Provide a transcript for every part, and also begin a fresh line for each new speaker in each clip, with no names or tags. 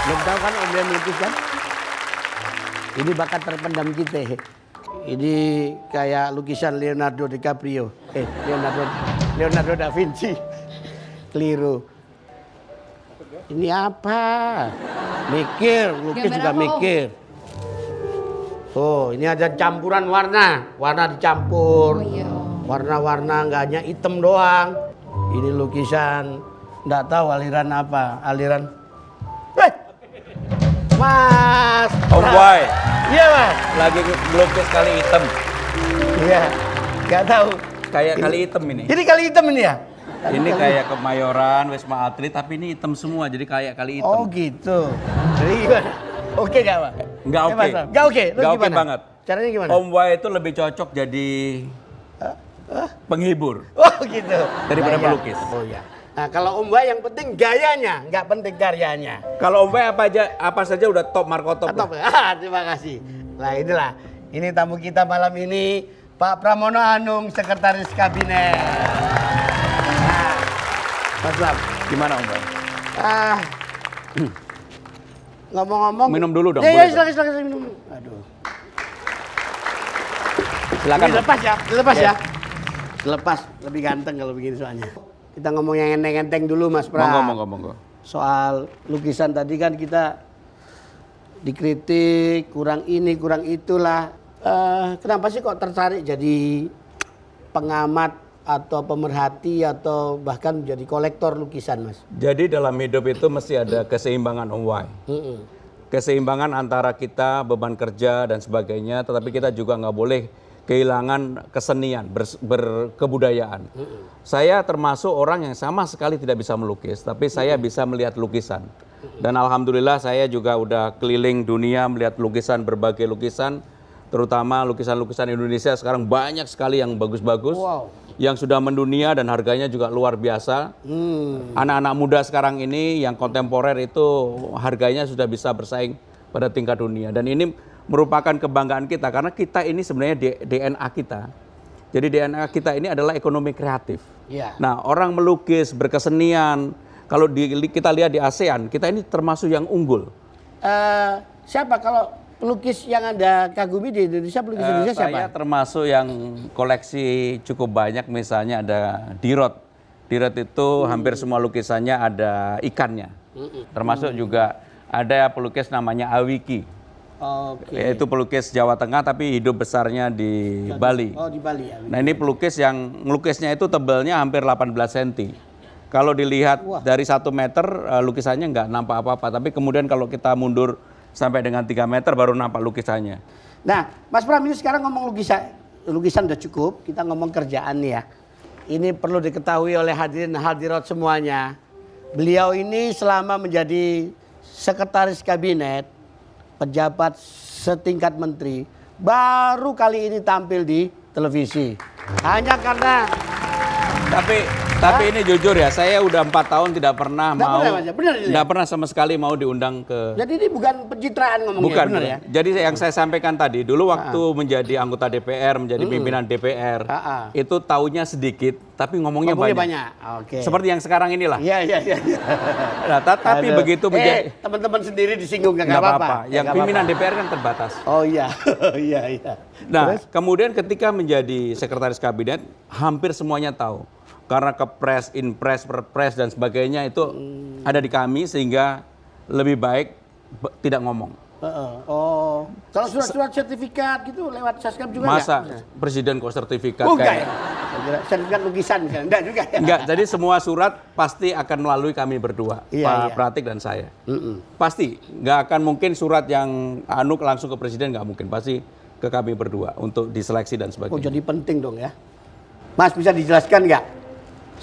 Belum tahu kan Om yang melukis kan? Ini bakat terpendam kita. Ini kayak lukisan Leonardo DiCaprio. Leonardo da Vinci. Keliru. Ini apa? Mikir, lukis
Gambar
juga
apa, Om?
mikir. Oh, ini ada campuran warna. Warna dicampur.
Oh iya, Om.
Warna-warna nggak hanya hitam doang. Ini lukisan, nggak tahu aliran apa. Aliran. Mas.
Om Boy,
Iya mas.
lagi melukis kali hitam.
Iya. Nggak tahu.
Kayak kali hitam ini.
Jadi kali hitam ini ya?
Ini kayak Kemayoran, Wisma Atlet, tapi ini hitam semua, jadi kayak kali hitam.
Oh gitu. Jadi gimana? Oke nggak pak?
Nggak oke.
Nggak oke. Terus
Nggak oke
gimana?
banget.
Caranya gimana?
Om Boy itu lebih cocok jadi penghibur
Oh gitu.
daripada
Gaya.
pelukis.
Oh iya. Nah kalau Om Boy yang penting gayanya, nggak penting karyanya.
Kalau Om Boy apa saja udah top markotop.
Top. Terima kasih. Nah inilah, ini tamu kita malam ini Pak Pramono Anung, Sekretaris Kabinet. Nah, Mas Lam.
Gimana Om Boy?
Ngomong-ngomong.
Minum dulu dong,
Ya,
boleh
silakan minum. Aduh.
Silakan.
Ini
Om.
lepas ya, dilepas
Ya.
ya. Dilepas, lebih ganteng kalau begini soalnya. Kita ngomong yang enteng-enteng dulu Mas Pra.
Monggo.
Soal lukisan tadi kan kita dikritik, kurang ini, kurang itulah. Kenapa sih kok tertarik jadi pengamat atau pemerhati atau bahkan menjadi kolektor lukisan Mas?
Jadi dalam hidup itu mesti ada keseimbangan Om Boy. Keseimbangan antara kita beban kerja dan sebagainya, tetapi kita juga nggak boleh kehilangan kesenian, berkebudayaan. Saya termasuk orang yang sama sekali tidak bisa melukis, tapi saya bisa melihat lukisan. Dan alhamdulillah saya juga udah keliling dunia melihat lukisan, berbagai lukisan, terutama lukisan-lukisan Indonesia sekarang banyak sekali yang bagus-bagus, yang sudah mendunia dan harganya juga luar biasa. Anak-anak muda sekarang ini yang kontemporer itu harganya sudah bisa bersaing pada tingkat dunia. Dan ini merupakan kebanggaan kita karena kita ini sebenarnya DNA kita. Jadi DNA kita ini adalah ekonomi kreatif.
Iya.
Nah, orang melukis, berkesenian, kalau kita lihat di ASEAN, kita ini termasuk yang unggul.
Siapa kalau pelukis yang Anda kagumi di Indonesia, pelukis Indonesia siapa?
Saya termasuk yang koleksi cukup banyak, misalnya ada Dirot. Dirot itu hampir semua lukisannya ada ikannya. Termasuk juga ada pelukis namanya Awiki.
Oke.
Yaitu pelukis Jawa Tengah tapi hidup besarnya di Bali.
Oh di Bali ya.
Nah ini pelukis yang ngelukisnya itu tebalnya hampir 18 cm. Kalau dilihat dari 1 meter lukisannya nggak nampak apa-apa. Tapi kemudian kalau kita mundur sampai dengan 3 meter baru nampak lukisannya.
Nah Mas Pram ini sekarang ngomong lukisan udah cukup. Kita ngomong kerjaan nih ya. Ini perlu diketahui oleh hadirin hadirat semuanya. Beliau ini selama menjadi sekretaris kabinet, pejabat setingkat menteri, baru kali ini tampil di televisi. Hanya karena
tapi ini jujur ya, saya udah 4 tahun tidak pernah
Nggak
pernah sama sekali mau diundang ke.
jadi ini bukan pencitraan ngomongnya,
Bukan,
benar
bukan.
ya?
Jadi yang saya sampaikan tadi, dulu waktu menjadi anggota DPR, menjadi pimpinan DPR, itu taunya sedikit, tapi ngomongnya banyak.
Oke.
Seperti yang sekarang inilah.
Iya.
Nah, tapi begitu menjadi
Teman-teman sendiri disinggung nggak
nggak
apa-apa.
apa-apa. Yang pimpinan DPR kan terbatas.
Oh iya, iya.
Nah,
Terus?
kemudian ketika menjadi sekretaris kabinet, hampir semuanya tahu. Karena kepres, inpres, perpres dan sebagainya itu ada di kami sehingga lebih baik tidak ngomong.
Oh, kalau surat-surat sertifikat gitu lewat Saskam juga
Masa
nggak?
presiden kok sertifikat
Oh, enggak
kayak.
ya? Saya kira sertifikat lukisan kan? Enggak juga ya?
Enggak, jadi semua surat pasti akan melalui kami berdua,
Iya,
Pak
iya.
Pratik dan saya. Pasti, nggak akan mungkin surat yang langsung ke presiden, nggak mungkin. Pasti ke kami berdua untuk diseleksi dan
Oh
sebagainya.
jadi penting dong ya. Mas bisa dijelaskan nggak?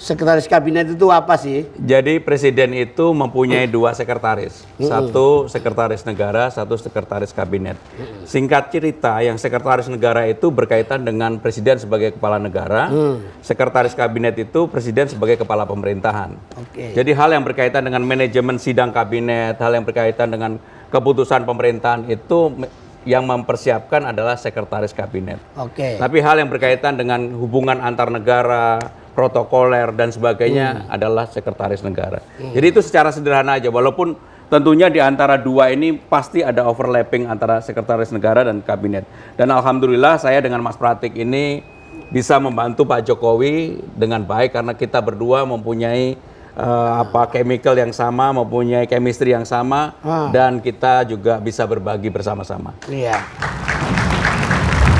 Sekretaris kabinet itu apa sih?
Jadi presiden itu mempunyai 2 sekretaris, satu sekretaris negara, satu sekretaris kabinet. Singkat cerita, yang sekretaris negara itu berkaitan dengan presiden sebagai kepala negara, sekretaris kabinet itu presiden sebagai kepala pemerintahan.
Oke.
Jadi hal yang berkaitan dengan manajemen sidang kabinet, hal yang berkaitan dengan keputusan pemerintahan itu yang mempersiapkan adalah sekretaris kabinet.
Oke.
Tapi hal yang berkaitan dengan hubungan antar negara, protokoler dan sebagainya adalah sekretaris negara. Jadi itu secara sederhana aja, walaupun tentunya di antara dua ini pasti ada overlapping antara sekretaris negara dan kabinet. Dan alhamdulillah saya dengan Mas Pratik ini bisa membantu Pak Jokowi dengan baik karena kita berdua mempunyai chemical yang sama, mempunyai chemistry yang sama, dan kita juga bisa berbagi bersama-sama.
Iya.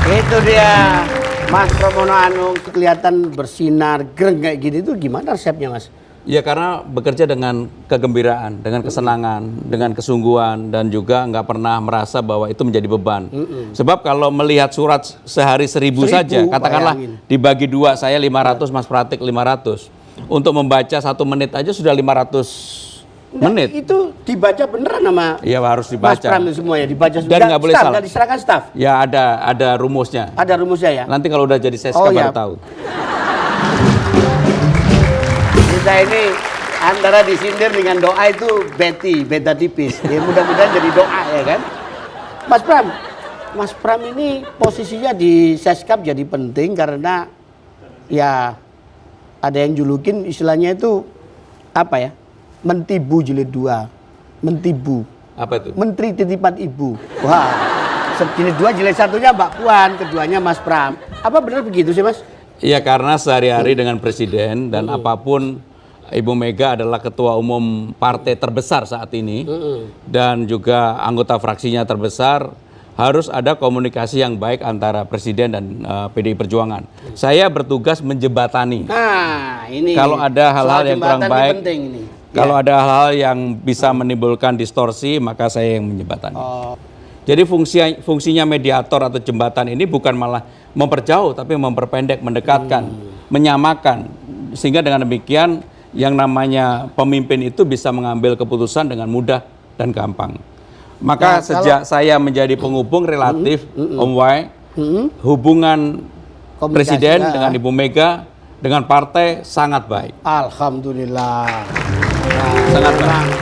Itu dia Mas Pramono Anung, kelihatan bersinar greng kayak gini tuh gimana resepnya, Mas?
Ya karena bekerja dengan kegembiraan, dengan kesenangan, dengan kesungguhan, dan juga nggak pernah merasa bahwa itu menjadi beban. Sebab kalau melihat surat sehari 1000 saja, katakanlah dibagi dua, saya 500, Mas Pratik 500. Untuk membaca 1 menit aja sudah 500 menit.
Itu dibaca beneran sama
Iya harus dibaca.
Mas Pram itu semua ya, dibaca
Dan nggak boleh salah.
Nggak diserahkan staf?
Ya ada rumusnya.
Ada rumusnya ya?
Nanti kalau udah jadi seska baru tahu.
Kita ini antara disindir dengan doa itu beda tipis. Ya mudah-mudahan jadi doa ya kan. Mas Pram ini posisinya di Seskap jadi penting karena ya ada yang julukin istilahnya itu apa ya? Mentibu jilid 2. Mentibu.
Apa itu?
Menteri titipan ibu. Wah. Jilid 2 jilid 1-nya Mbak Puan, keduanya Mas Pram. Apa benar begitu sih, Mas?
Iya karena sehari-hari dengan presiden dan apapun Ibu Mega adalah ketua umum partai terbesar saat ini dan juga anggota fraksinya terbesar, harus ada komunikasi yang baik antara presiden dan PDI Perjuangan. Saya bertugas menjembatani.
Nah, ini
kalau ada hal-hal yang kurang baik, kalau ada hal-hal yang bisa menimbulkan distorsi, maka saya yang menjembatani. Jadi fungsinya mediator atau jembatan ini bukan malah memperjauh, tapi memperpendek, mendekatkan, menyamakan, sehingga dengan demikian yang namanya pemimpin itu bisa mengambil keputusan dengan mudah dan gampang. Maka sejak saya menjadi penghubung relatif, Om Wai, hubungan presiden dengan Ibu Mega dengan partai sangat baik.
Alhamdulillah.
Sangat baik.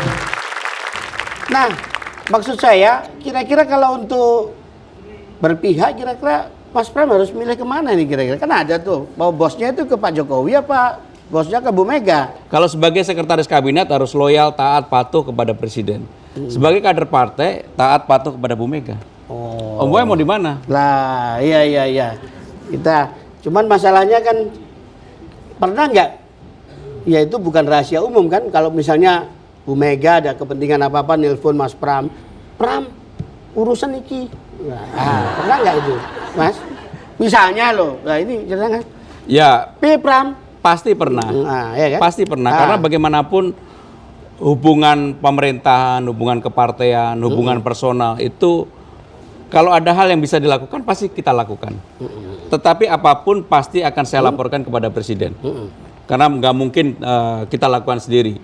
Nah, maksud saya kira-kira kalau untuk berpihak, kira-kira Mas Pram harus milih kemana nih kira-kira? Kan ada tuh, mau bosnya itu ke Pak Jokowi apa bosnya ke Bu Mega?
Kalau sebagai sekretaris kabinet harus loyal, taat, patuh kepada presiden. Sebagai kader partai, taat, patuh kepada Bu Mega. Om Boy mau di mana?
Lah, iya. Kita, cuman masalahnya kan pernah nggak? Ya itu bukan rahasia umum kan? Kalau misalnya Bu Mega ada kepentingan apa-apa, nelpon Mas Pram, urusan iki. Nah, pernah nggak itu, Mas? Misalnya loh, nah ini jangan.
Ya.
Pram.
Pasti pernah,
ya kan?
Pasti pernah. Karena bagaimanapun hubungan pemerintahan, hubungan kepartean, hubungan personal itu kalau ada hal yang bisa dilakukan pasti kita lakukan. Tetapi apapun pasti akan saya laporkan kepada presiden. Karena nggak mungkin kita lakukan sendiri.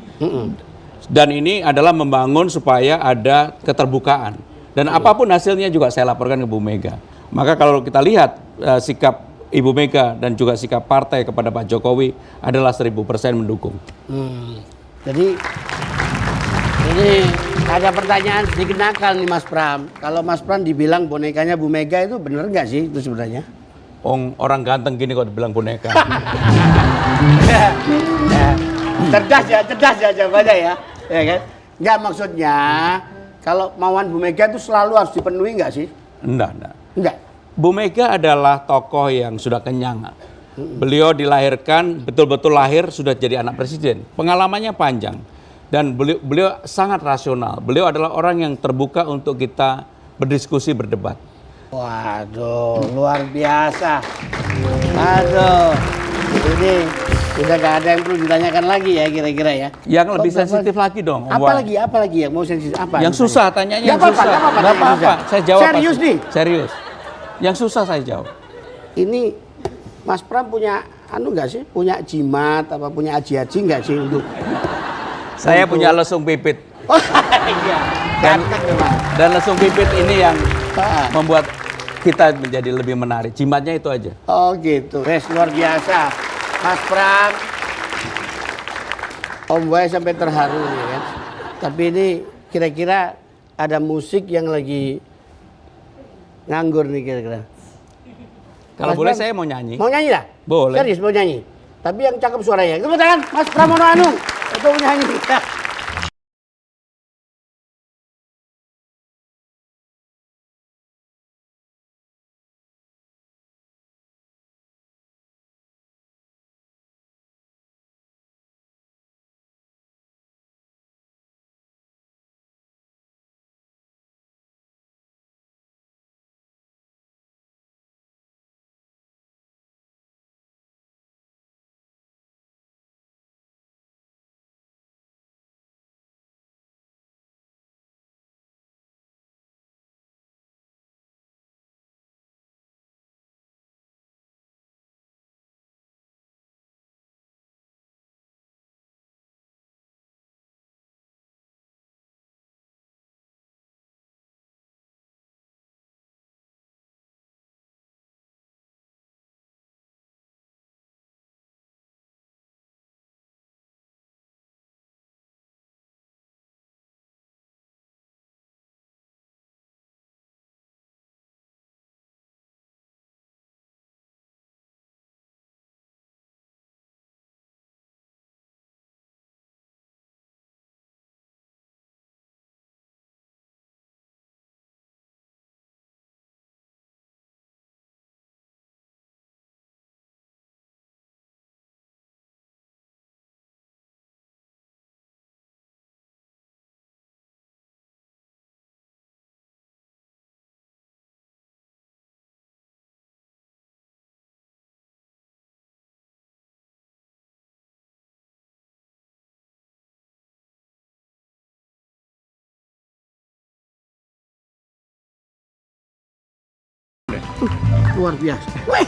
Dan ini adalah membangun supaya ada keterbukaan. Dan apapun hasilnya juga saya laporkan ke Bu Mega. Maka kalau kita lihat sikap Ibu Mega dan juga sikap partai kepada Pak Jokowi adalah 1000% mendukung.
Jadi ini ada pertanyaan sedikit nakal nih Mas Pram. Kalau Mas Pram dibilang bonekanya Bu Mega itu bener nggak sih itu sebenarnya?
Orang ganteng gini kok dibilang boneka.
Cerdas ya jawabannya ya kan? Nggak maksudnya kalau mauan Bu Mega itu selalu harus dipenuhi nggak sih? Enggak.
Bu Mega adalah tokoh yang sudah kenyang. Beliau dilahirkan, betul-betul lahir sudah jadi anak presiden. Pengalamannya panjang. Dan beliau sangat rasional. Beliau adalah orang yang terbuka untuk kita berdiskusi, berdebat.
Waduh, luar biasa. Aduh, ini udah gak ada yang perlu ditanyakan lagi ya kira-kira ya.
Yang lebih sensitif lagi dong.
Apa lagi yang mau sensitif? Apa?
Yang susah, tanyanya yang susah. Gak apa-apa, saya jawab.
Serius nih?
Serius. Yang susah saya jawab.
Ini Mas Pram punya nggak sih? Punya jimat apa punya aji-aji nggak sih untuk?
Saya punya lesung pipit.
Oh iya.
Dan lesung pipit ini yang membuat kita menjadi lebih menarik. Jimatnya itu aja.
Oh gitu. Luar biasa. Mas Pram. Om Boy sampai terharu nih kan. Tapi ini kira-kira ada musik yang lagi nganggur nih kira-kira.
Kalau boleh saya mau nyanyi.
Mau nyanyi lah?
Boleh.
Serius mau nyanyi. Tapi yang cakep suaranya. Tepuk tangan Mas Pramono Anung. Itu mau nyanyi. Luar biasa. Wih,